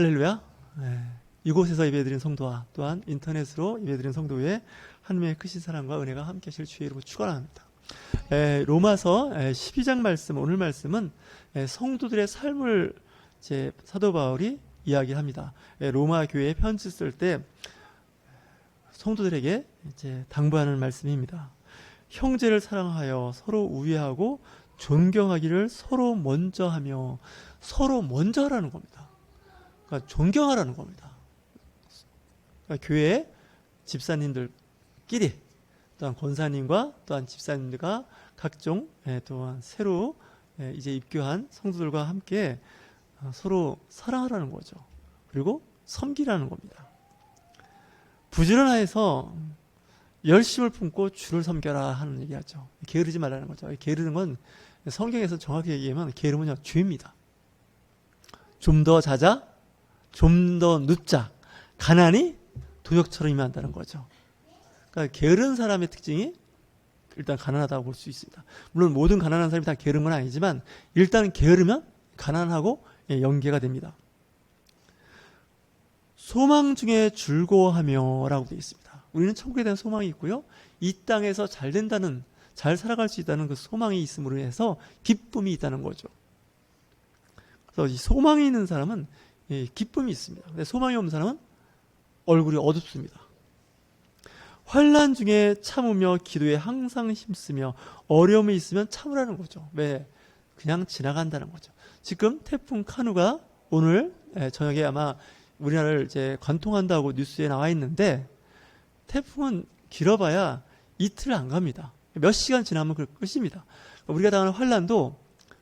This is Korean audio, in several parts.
할렐루야. 이곳에서 예배드린 성도와 또한 인터넷으로 예배드린 성도의 하나님의 크신 사랑과 은혜가 함께 하실 주의 이름으로 축원합니다. 로마서 12장 말씀, 오늘 말씀은 성도들의 삶을 사도 바울이 이야기합니다. 로마 교회에 편지 쓸 때 성도들에게 당부하는 말씀입니다. 형제를 사랑하여 서로 우애하고 존경하기를 서로 먼저 하며, 서로 먼저 하라는 겁니다. 그러니까 존경하라는 겁니다. 그러니까 교회 집사님들끼리, 또한 권사님과 또한 집사님들과 각종 또한 새로 이제 입교한 성도들과 함께 서로 사랑하라는 거죠. 그리고 섬기라는 겁니다. 부지런해서 열심을 품고 주를 섬겨라 하는 얘기하죠. 게으르지 말라는 거죠. 게으르는 건 성경에서 정확히 얘기하면 게으름은요, 죄입니다. 좀 더 자자, 좀 더 눕자, 가난이 도적처럼 임한다는 거죠. 그러니까 게으른 사람의 특징이 일단 가난하다고 볼 수 있습니다. 물론 모든 가난한 사람이 다 게으른 건 아니지만 일단 게으르면 가난하고 연계가 됩니다. 소망 중에 즐거워하며 라고 되어 있습니다. 우리는 천국에 대한 소망이 있고요, 이 땅에서 잘 된다는, 잘 살아갈 수 있다는 그 소망이 있음으로 해서 기쁨이 있다는 거죠. 그래서 이 소망이 있는 사람은 기쁨이 있습니다. 근데 소망이 없는 사람은 얼굴이 어둡습니다. 환난 중에 참으며 기도에 항상 힘쓰며, 어려움이 있으면 참으라는 거죠. 왜? 그냥 지나간다는 거죠. 지금 태풍 카누가 오늘 저녁에 아마 우리나라를 이제 관통한다고 뉴스에 나와 있는데, 태풍은 길어봐야 이틀 안 갑니다. 몇 시간 지나면 끝입니다. 우리가 당하는 환난도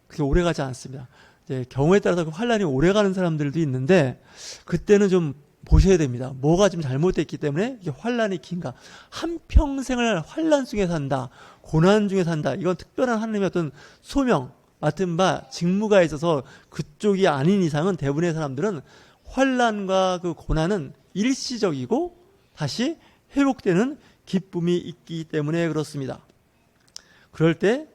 그렇게 오래 가지 않습니다. 이제 경우에 따라서 그 환난이 오래 가는 사람들도 있는데, 그때는 좀 보셔야 됩니다. 뭐가 좀 잘못됐기 때문에 이게 환난이 긴가. 한평생을 환난 중에 산다, 고난 중에 산다. 이건 특별한 하나님의 어떤 소명, 맡은 바, 직무가 있어서 그쪽이 아닌 이상은 대부분의 사람들은 환난과 그 고난은 일시적이고 다시 회복되는 기쁨이 있기 때문에 그렇습니다. 그럴 때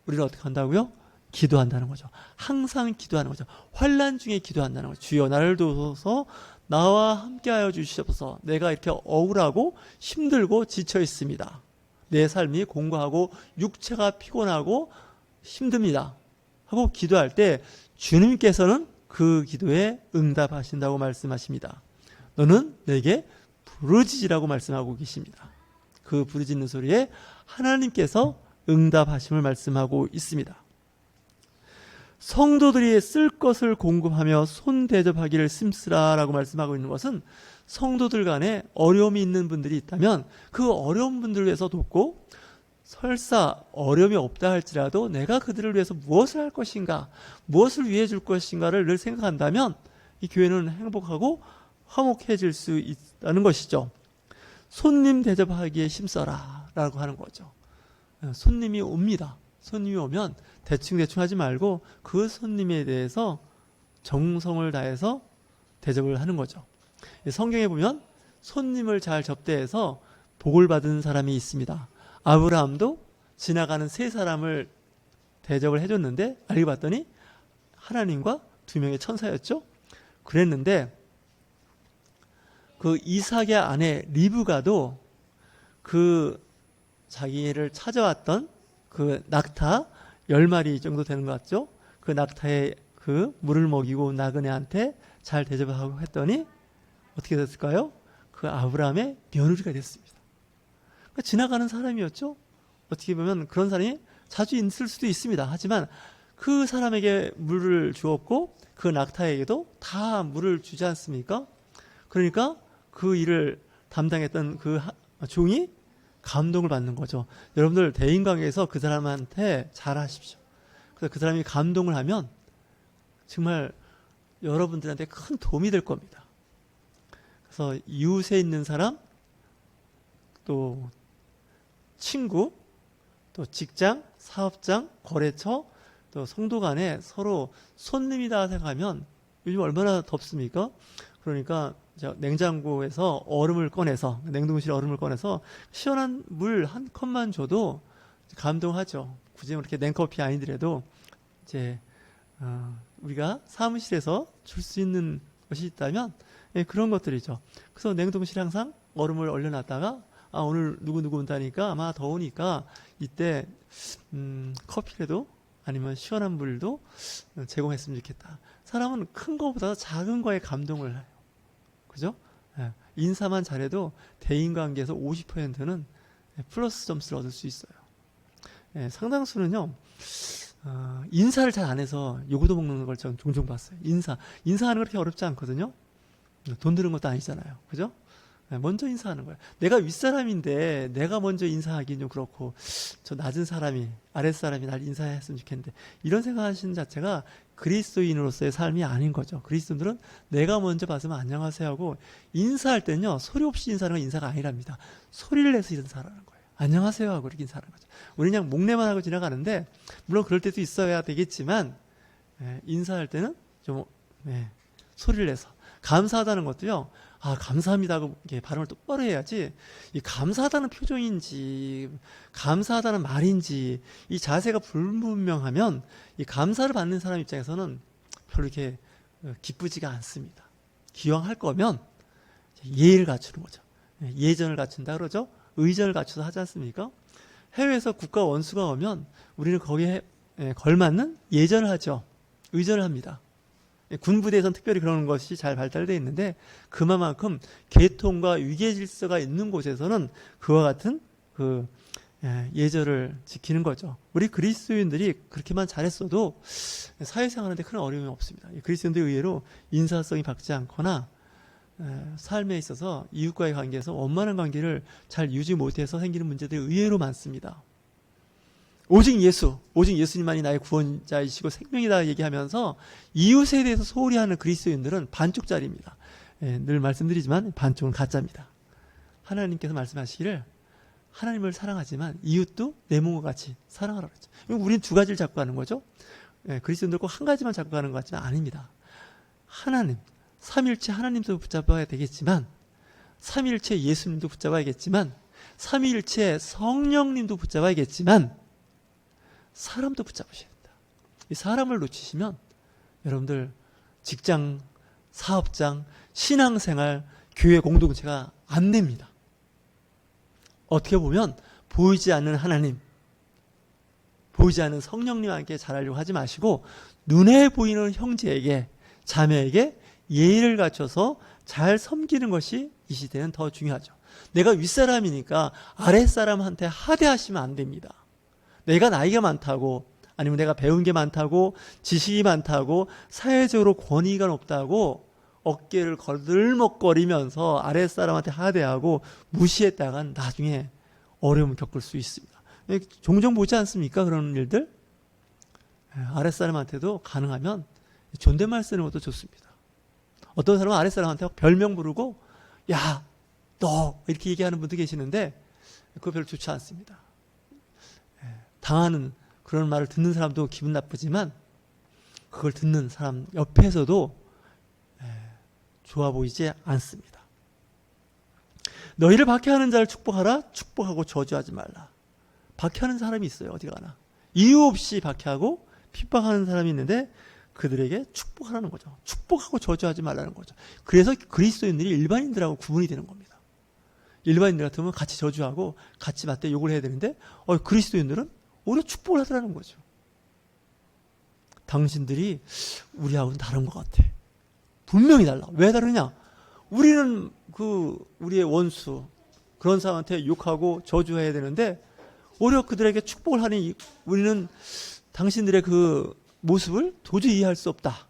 우리는 어떻게 한다고요? 기도한다는 거죠. 항상 기도하는 거죠. 환난 중에 기도한다는 거죠. 주여 나를 도우소서, 나와 함께하여 주시옵소서. 내가 이렇게 억울하고 힘들고 지쳐 있습니다. 내 삶이 공고하고 육체가 피곤하고 힘듭니다 하고 기도할 때 주님께서는 그 기도에 응답하신다고 말씀하십니다. 너는 내게 부르짖으라고 말씀하고 계십니다. 그 부르짖는 소리에 하나님께서 응답하심을 말씀하고 있습니다. 성도들이 쓸 것을 공급하며 손 대접하기를 힘쓰라 라고 말씀하고 있는 것은, 성도들 간에 어려움이 있는 분들이 있다면 그 어려운 분들을 위해서 돕고, 설사 어려움이 없다 할지라도 내가 그들을 위해서 무엇을 할 것인가, 무엇을 위해 줄 것인가를 늘 생각한다면 이 교회는 행복하고 화목해질 수 있다는 것이죠. 손님 대접하기에 힘써라 라고 하는 거죠. 손님이 옵니다. 손님이 오면 대충 하지 말고 그 손님에 대해서 정성을 다해서 대접을 하는 거죠. 성경에 보면 손님을 잘 접대해서 복을 받은 사람이 있습니다. 아브라함도 지나가는 세 사람을 대접을 해줬는데 알고 봤더니 하나님과 두 명의 천사였죠. 그랬는데 그 이삭의 아내 리브가도 그 자기를 찾아왔던 그 낙타 10마리 정도 되는 것 같죠. 그 낙타에 그 물을 먹이고 나그네한테 잘 대접하고 했더니 어떻게 됐을까요? 그 아브라함의 며느리가 됐습니다. 그러니까 지나가는 사람이었죠. 어떻게 보면 그런 사람이 자주 있을 수도 있습니다. 하지만 그 사람에게 물을 주었고 그 낙타에게도 다 물을 주지 않습니까? 그러니까 그 일을 담당했던 그 종이 감동을 받는 거죠. 여러분들 대인관계에서 그 사람한테 잘하십시오. 그래서 그 사람이 감동을 하면 정말 여러분들한테 큰 도움이 될 겁니다. 그래서 이웃에 있는 사람, 또 친구, 또 직장, 사업장, 거래처, 또 성도 간에 서로 손님이다 생각하면, 요즘 얼마나 덥습니까? 그러니까 냉장고에서 얼음을 꺼내서, 냉동실에 얼음을 꺼내서 시원한 물 한 컵만 줘도 감동하죠. 굳이 그렇게 냉커피 아니더라도 이제 우리가 사무실에서 줄 수 있는 것이 있다면 그런 것들이죠. 그래서 냉동실에 항상 얼음을 얼려놨다가 오늘 누구 온다니까 아마 더우니까 이때 커피라도 아니면 시원한 물도 제공했으면 좋겠다. 사람은 큰 거보다 작은 거에 감동을 해요. 그죠? 인사만 잘해도 대인관계에서 50%는 플러스 점수를 얻을 수 있어요. 상당수는요, 인사를 잘 안 해서 요구도 먹는 걸 전 종종 봤어요. 인사하는 거 그렇게 어렵지 않거든요. 돈 드는 것도 아니잖아요. 그죠? 먼저 인사하는 거예요. 내가 윗사람인데 내가 먼저 인사하기는 좀 그렇고 저 낮은 사람이 아랫사람이 날 인사했으면 좋겠는데 이런 생각하시는 자체가 그리스도인으로서의 삶이 아닌 거죠. 그리스도인들은 내가 먼저 봤으면 안녕하세요 하고 인사할 때는요 소리 없이 인사하는 건 인사가 아니랍니다. 소리를 내서 인사하는 거예요. 안녕하세요 하고 이렇게 인사하는 거죠. 우리 그냥 목례만 하고 지나가는데 물론 그럴 때도 있어야 되겠지만 인사할 때는 좀 소리를 내서 감사하다는 것도요. 감사합니다 하고 발음을 똑바로 해야지 이 감사하다는 표정인지 감사하다는 말인지 이 자세가 불분명하면 이 감사를 받는 사람 입장에서는 별로 이렇게 기쁘지가 않습니다. 기왕 할 거면 예의를 갖추는 거죠. 예전을 갖춘다 그러죠. 의전을 갖춰서 하지 않습니까? 해외에서 국가 원수가 오면 우리는 거기에 걸맞는 예전을 하죠. 의전을 합니다. 군부대에서는 특별히 그런 것이 잘 발달되어 있는데 그만큼 계통과 위계 질서가 있는 곳에서는 그와 같은 그 예절을 지키는 거죠. 우리 그리스도인들이 그렇게만 잘했어도 사회생활하는데 큰 어려움이 없습니다. 그리스도인들 의외로 인사성이 박지 않거나 삶에 있어서 이웃과의 관계에서 원만한 관계를 잘 유지 못해서 생기는 문제들이 의외로 많습니다. 오직 예수님만이 나의 구원자이시고 생명이다 얘기하면서 이웃에 대해서 소홀히 하는 그리스도인들은 반쪽짜리입니다. 늘 말씀드리지만 반쪽은 가짜입니다. 하나님께서 말씀하시기를 하나님을 사랑하지만 이웃도 내 몸과 같이 사랑하라 그랬죠. 우리는 두 가지를 잡고 가는 거죠. 그리스도인들 꼭 한 가지만 잡고 가는 것 같지만 아닙니다. 하나님, 삼일체 하나님도 붙잡아야 되겠지만 삼일체 예수님도 붙잡아야겠지만 삼위일체 성령님도 붙잡아야겠지만 사람도 붙잡으셔야 된다. 이 사람을 놓치시면 여러분들 직장, 사업장, 신앙생활, 교회 공동체가 안 됩니다. 어떻게 보면 보이지 않는 하나님, 보이지 않는 성령님과 함께 잘하려고 하지 마시고 눈에 보이는 형제에게, 자매에게 예의를 갖춰서 잘 섬기는 것이 이 시대는 더 중요하죠. 내가 윗사람이니까 아랫사람한테 하대하시면 안 됩니다. 내가 나이가 많다고 아니면 내가 배운 게 많다고 지식이 많다고 사회적으로 권위가 높다고 어깨를 거들먹거리면서 아랫사람한테 하대하고 무시했다간 나중에 어려움을 겪을 수 있습니다. 종종 보지 않습니까? 그런 일들? 아랫사람한테도 가능하면 존댓말 쓰는 것도 좋습니다. 어떤 사람은 아랫사람한테 별명 부르고 야, 너 이렇게 얘기하는 분도 계시는데 그거 별로 좋지 않습니다. 당하는 그런 말을 듣는 사람도 기분 나쁘지만 그걸 듣는 사람 옆에서도 좋아 보이지 않습니다. 너희를 박해하는 자를 축복하라. 축복하고 저주하지 말라. 박해하는 사람이 있어요. 어디 가나. 이유 없이 박해하고 핍박하는 사람이 있는데 그들에게 축복하라는 거죠. 축복하고 저주하지 말라는 거죠. 그래서 그리스도인들이 일반인들하고 구분이 되는 겁니다. 일반인들 같으면 같이 저주하고 같이 맞대 욕을 해야 되는데 그리스도인들은 오히려 축복을 하더라는 거죠. 당신들이 우리하고는 다른 것 같아. 분명히 달라. 왜 다르냐? 우리는 우리의 원수 그런 사람한테 욕하고 저주해야 되는데 오히려 그들에게 축복을 하니 우리는 당신들의 그 모습을 도저히 이해할 수 없다.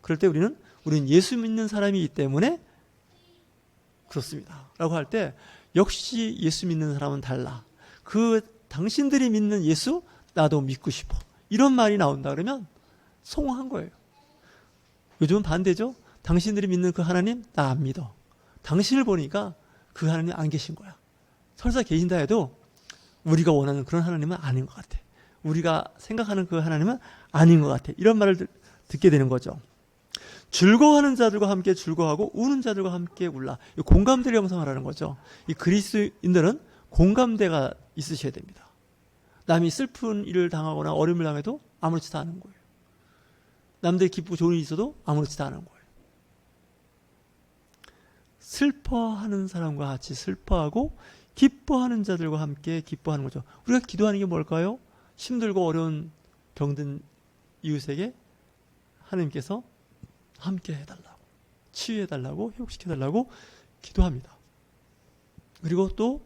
그럴 때 우리는 예수 믿는 사람이기 때문에 그렇습니다. 라고 할 때 역시 예수 믿는 사람은 달라. 당신들이 믿는 예수 나도 믿고 싶어. 이런 말이 나온다 그러면 성공한 거예요. 요즘은 반대죠. 당신들이 믿는 그 하나님 나 안 믿어. 당신을 보니까 그 하나님 안 계신 거야. 설사 계신다 해도 우리가 원하는 그런 하나님은 아닌 것 같아. 우리가 생각하는 그 하나님은 아닌 것 같아. 이런 말을 듣게 되는 거죠. 즐거워하는 자들과 함께 즐거워하고 우는 자들과 함께 울라. 공감대를 형성하라는 거죠. 이 그리스도인들은 공감대가 있으셔야 됩니다. 남이 슬픈 일을 당하거나 어려움을 당해도 아무렇지도 않은 거예요. 남들이 기쁘고 좋은 일이 있어도 아무렇지도 않은 거예요. 슬퍼하는 사람과 같이 슬퍼하고 기뻐하는 자들과 함께 기뻐하는 거죠. 우리가 기도하는 게 뭘까요? 힘들고 어려운 병든 이웃에게 하나님께서 함께 해달라고, 치유해달라고, 회복시켜달라고 기도합니다. 그리고 또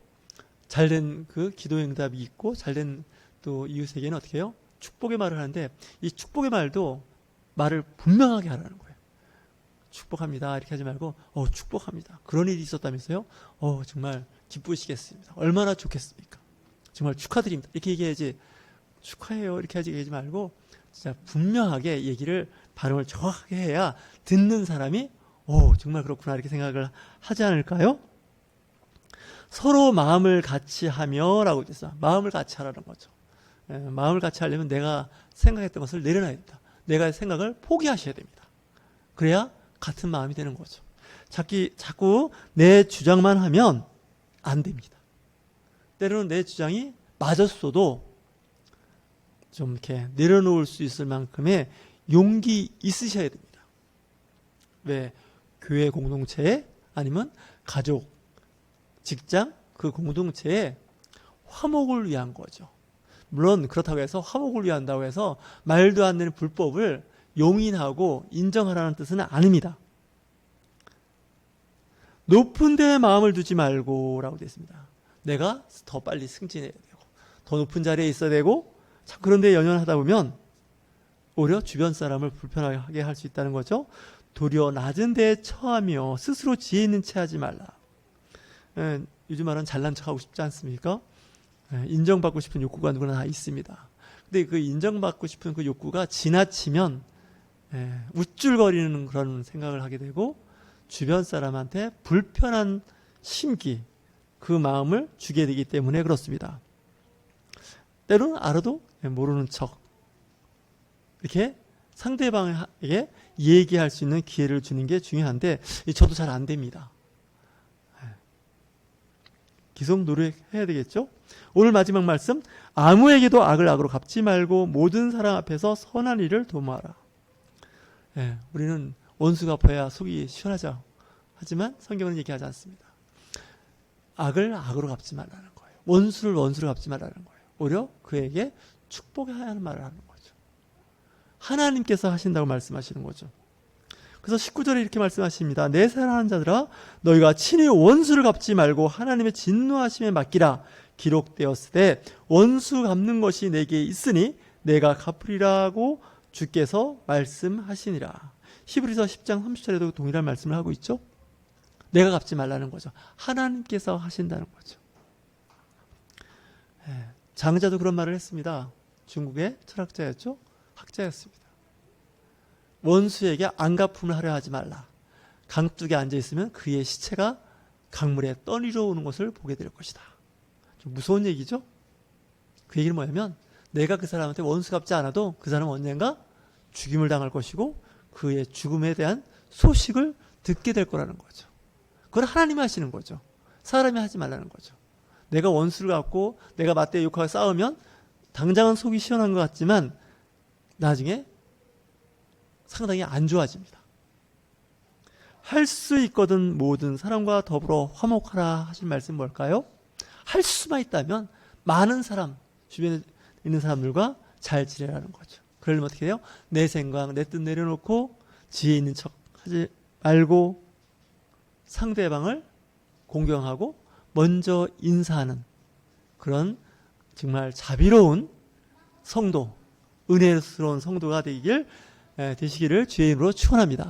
잘된 그 기도 응답이 있고 잘된 또 이웃에게는 어떻게 해요? 축복의 말을 하는데 이 축복의 말도 말을 분명하게 하라는 거예요. 축복합니다 이렇게 하지 말고 축복합니다. 그런 일이 있었다면서요? 정말 기쁘시겠습니다. 얼마나 좋겠습니까? 정말 축하드립니다. 이렇게 얘기해야지 축하해요 이렇게 하지 말고 진짜 분명하게 얘기를 발음을 정확하게 해야 듣는 사람이 정말 그렇구나 이렇게 생각을 하지 않을까요? 서로 마음을 같이 하며 라고 했어요. 마음을 같이 하라는 거죠. 마음을 같이 하려면 내가 생각했던 것을 내려놔야 된다. 내가 생각을 포기하셔야 됩니다. 그래야 같은 마음이 되는 거죠. 자꾸 내 주장만 하면 안 됩니다. 때로는 내 주장이 맞았어도 좀 이렇게 내려놓을 수 있을 만큼의 용기 있으셔야 됩니다. 왜? 교회 공동체에 아니면 가족, 직장, 그 공동체의 화목을 위한 거죠. 물론 그렇다고 해서 화목을 위한다고 해서 말도 안 되는 불법을 용인하고 인정하라는 뜻은 아닙니다. 높은 데에 마음을 두지 말고 라고 되어 있습니다. 내가 더 빨리 승진해야 되고 더 높은 자리에 있어야 되고 그런 데 연연하다 보면 오히려 주변 사람을 불편하게 할 수 있다는 거죠. 도리어 낮은 데에 처하며 스스로 지혜 있는 채 하지 말라. 요즘 말은 잘난 척하고 싶지 않습니까? 인정받고 싶은 욕구가 누구나 다 있습니다. 근데 그 인정받고 싶은 그 욕구가 지나치면 우쭐거리는 그런 생각을 하게 되고 주변 사람한테 불편한 심기, 그 마음을 주게 되기 때문에 그렇습니다. 때로는 알아도 모르는 척 이렇게 상대방에게 얘기할 수 있는 기회를 주는 게 중요한데 저도 잘 안 됩니다. 계속 노력해야 되겠죠? 오늘 마지막 말씀, 아무에게도 악을 악으로 갚지 말고 모든 사람 앞에서 선한 일을 도모하라. 우리는 원수가 갚아야 속이 시원하죠. 하지만 성경은 얘기하지 않습니다. 악을 악으로 갚지 말라는 거예요. 원수를 원수로 갚지 말라는 거예요. 오히려 그에게 축복해야 하는 말을 하는 거죠. 하나님께서 하신다고 말씀하시는 거죠. 그래서 19절에 이렇게 말씀하십니다. 내 사랑하는 자들아 너희가 친히 원수를 갚지 말고 하나님의 진노하심에 맡기라. 기록되었으되 원수 갚는 것이 내게 있으니 내가 갚으리라고 주께서 말씀하시니라. 히브리서 10장 30절에도 동일한 말씀을 하고 있죠. 내가 갚지 말라는 거죠. 하나님께서 하신다는 거죠. 장자도 그런 말을 했습니다. 중국의 철학자였죠. 학자였습니다. 원수에게 안갚음을 하려 하지 말라. 강둑에 앉아있으면 그의 시체가 강물에 떠내려 오는 것을 보게 될 것이다. 좀 무서운 얘기죠. 그 얘기는 뭐냐면 내가 그 사람한테 원수 갚지 않아도 그 사람은 언젠가 죽임을 당할 것이고 그의 죽음에 대한 소식을 듣게 될 거라는 거죠. 그걸 하나님이 하시는 거죠. 사람이 하지 말라는 거죠. 내가 원수를 갚고 내가 맞대 욕하고 싸우면 당장은 속이 시원한 것 같지만 나중에 상당히 안 좋아집니다. 할 수 있거든 모든 사람과 더불어 화목하라 하신 말씀 뭘까요? 할 수만 있다면 많은 사람, 주변에 있는 사람들과 잘 지내라는 거죠. 그러려면 어떻게 해요? 내 생각, 내 뜻 내려놓고 지혜 있는 척 하지 말고 상대방을 공경하고 먼저 인사하는 그런 정말 자비로운 성도, 은혜스러운 성도가 되시기를 주의 이름으로 축원합니다.